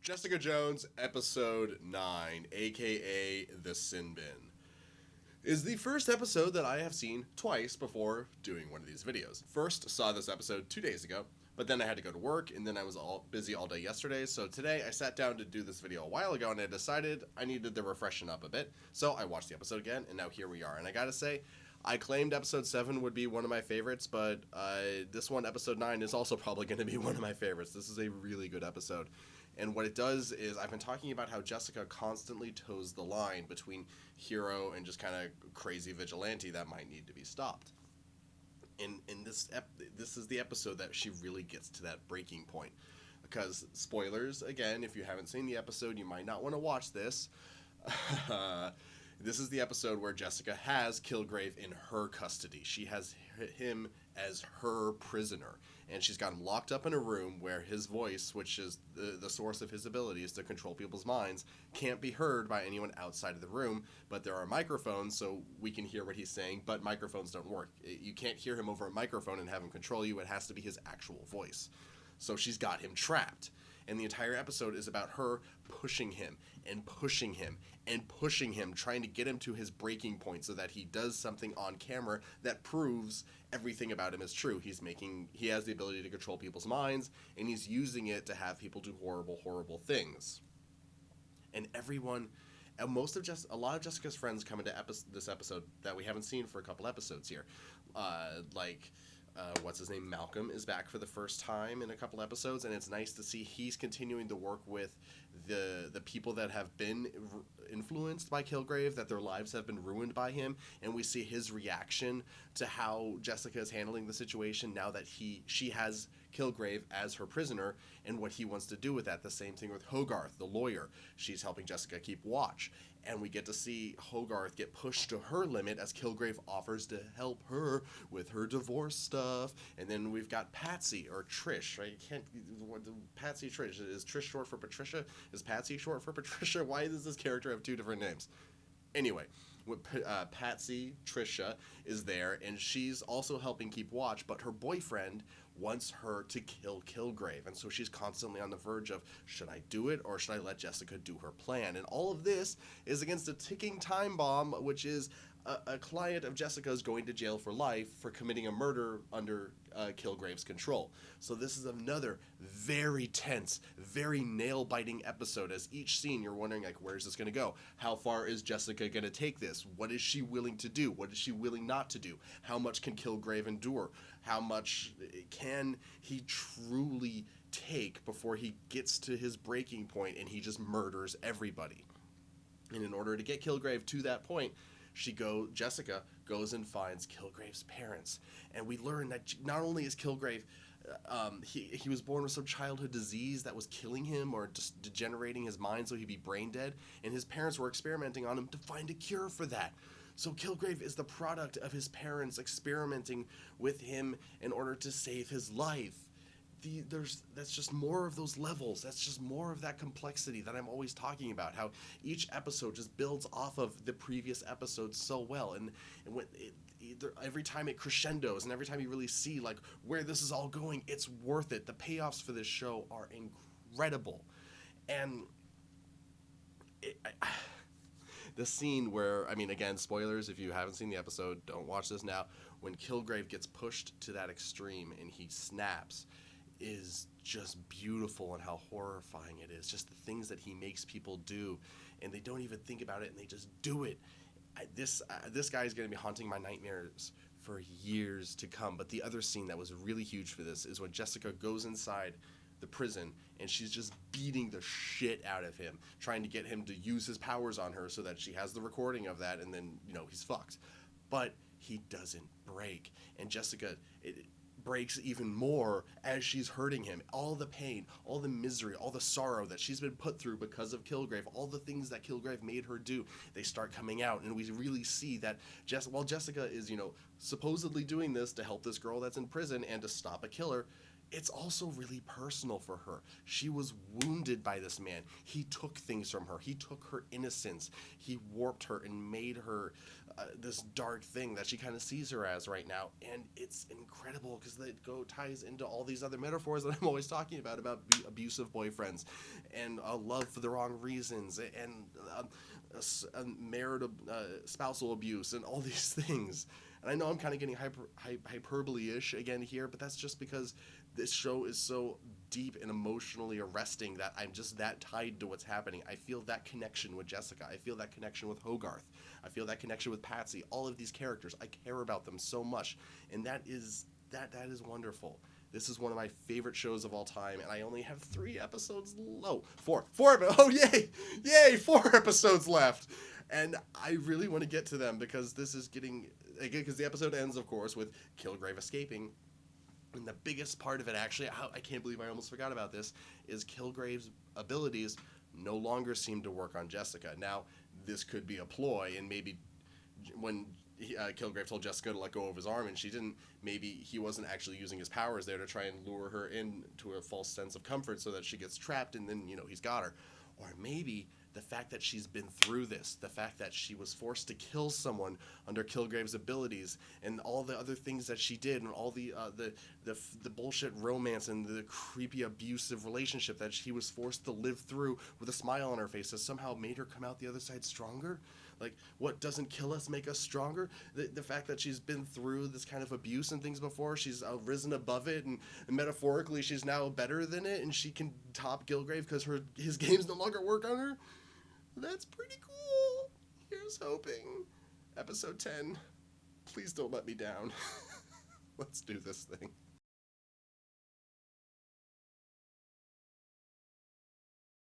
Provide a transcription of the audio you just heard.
Jessica Jones, Episode 9, aka The Sin Bin, is the first episode that I have seen twice before doing one of these videos. First saw this episode 2 days ago, but then I had to go to work, and then I was all busy all day yesterday, so today I sat down to do this video a while ago, and I decided I needed to refreshen up a bit, so I watched the episode again, and now here we are. And I gotta say, I claimed episode 7 would be one of my favorites, but this one, episode 9, is also probably going to be one of my favorites. This is a really good episode. And what it does is, I've been talking about how Jessica constantly toes the line between hero and just kind of crazy vigilante that might need to be stopped. In this is the episode that she really gets to that breaking point. Because, spoilers, again, if you haven't seen the episode, you might not want to watch this. This is the episode where Jessica has Kilgrave in her custody. She has him as her prisoner, and she's got him locked up in a room where his voice, which is the source of his abilities to control people's minds, can't be heard by anyone outside of the room, but there are microphones so we can hear what he's saying, but microphones don't work. You can't hear him over a microphone and have him control you. It has to be his actual voice. So she's got him trapped. And the entire episode is about her pushing him and pushing him and pushing him, trying to get him to his breaking point so that he does something on camera that proves everything about him is true. He has the ability to control people's minds, and he's using it to have people do horrible, horrible things. And everyone, a lot of Jessica's friends come into this episode that we haven't seen for a couple episodes here. What's his name? Malcolm is back for the first time in a couple episodes, and it's nice to see he's continuing to work with the people that have been influenced by Kilgrave, that their lives have been ruined by him, and we see his reaction to how Jessica is handling the situation now that she has Kilgrave as her prisoner, and what he wants to do with that. The same thing with Hogarth, the lawyer. She's helping Jessica keep watch, and we get to see Hogarth get pushed to her limit as Kilgrave offers to help her with her divorce stuff. And then we've got Patsy, or Trish, right? Patsy Trish. Is Trish short for Patricia? Is Patsy short for Patricia? Why does this character have two different names? Anyway, Patsy, Trisha, is there, and she's also helping keep watch, but her boyfriend wants her to kill Kilgrave, and so she's constantly on the verge of, should I do it, or should I let Jessica do her plan? And all of this is against a ticking time bomb, which is a client of Jessica's going to jail for life for committing a murder under Kilgrave's control. So this is another very tense, very nail-biting episode. As each scene, you're wondering, like, where's this going to go? How far is Jessica going to take this? What is she willing to do? What is she willing not to do? How much can Kilgrave endure? How much can he truly take before he gets to his breaking point and he just murders everybody? And in order to get Kilgrave to that point, Jessica goes and finds Kilgrave's parents, and we learn that not only is Kilgrave, he was born with some childhood disease that was killing him or just degenerating his mind so he'd be brain dead, and his parents were experimenting on him to find a cure for that. So Kilgrave is the product of his parents experimenting with him in order to save his life. That's just more of those levels. That's just more of that complexity that I'm always talking about. How each episode just builds off of the previous episode so well, and every time it crescendos, and every time you really see like where this is all going, it's worth it. The payoffs for this show are incredible, and the scene where, I mean, again, spoilers, if you haven't seen the episode, don't watch this now. When Kilgrave gets pushed to that extreme and he snaps, is just beautiful, and how horrifying it is. Just the things that he makes people do, and they don't even think about it, and they just do it. This guy is going to be haunting my nightmares for years to come. But the other scene that was really huge for this is when Jessica goes inside the prison, and she's just beating the shit out of him, trying to get him to use his powers on her so that she has the recording of that, and then, he's fucked. But he doesn't break, and Jessica breaks even more as she's hurting him. All the pain, all the misery, all the sorrow that she's been put through because of Kilgrave, all the things that Kilgrave made her do, they start coming out, and we really see that while Jessica is, supposedly doing this to help this girl that's in prison and to stop a killer, it's also really personal for her. She was wounded by this man. He took things from her. He took her innocence. He warped her and made her this dark thing that she kind of sees her as right now. And it's incredible because it ties into all these other metaphors that I'm always talking about abusive boyfriends and love for the wrong reasons and marital spousal abuse and all these things. And I know I'm kind of getting hyperbole-ish again here, but that's just because this show is so deep and emotionally arresting that I'm just that tied to what's happening. I feel that connection with Jessica. I feel that connection with Hogarth. I feel that connection with Patsy. All of these characters, I care about them so much, and that is wonderful. This is one of my favorite shows of all time, and I only have 3 episodes. Four. Oh, yay! 4 episodes left, and I really want to get to them because this is getting again because the episode ends, of course, with Kilgrave escaping. And the biggest part of it, actually, I can't believe I almost forgot about this, is Kilgrave's abilities no longer seem to work on Jessica. Now, this could be a ploy, and maybe when Kilgrave told Jessica to let go of his arm and she didn't, maybe he wasn't actually using his powers there to try and lure her into a false sense of comfort so that she gets trapped and then, he's got her. Or maybe the fact that she's been through this, the fact that she was forced to kill someone under Kilgrave's abilities, and all the other things that she did, and all the bullshit romance and the creepy abusive relationship that she was forced to live through with a smile on her face, has somehow made her come out the other side stronger. Like, what doesn't kill us make us stronger? The fact that she's been through this kind of abuse and things before, she's risen above it, and metaphorically she's now better than it, and she can top Kilgrave because his games no longer work on her. That's pretty cool. Here's hoping. Episode 10. Please don't let me down. Let's do this thing.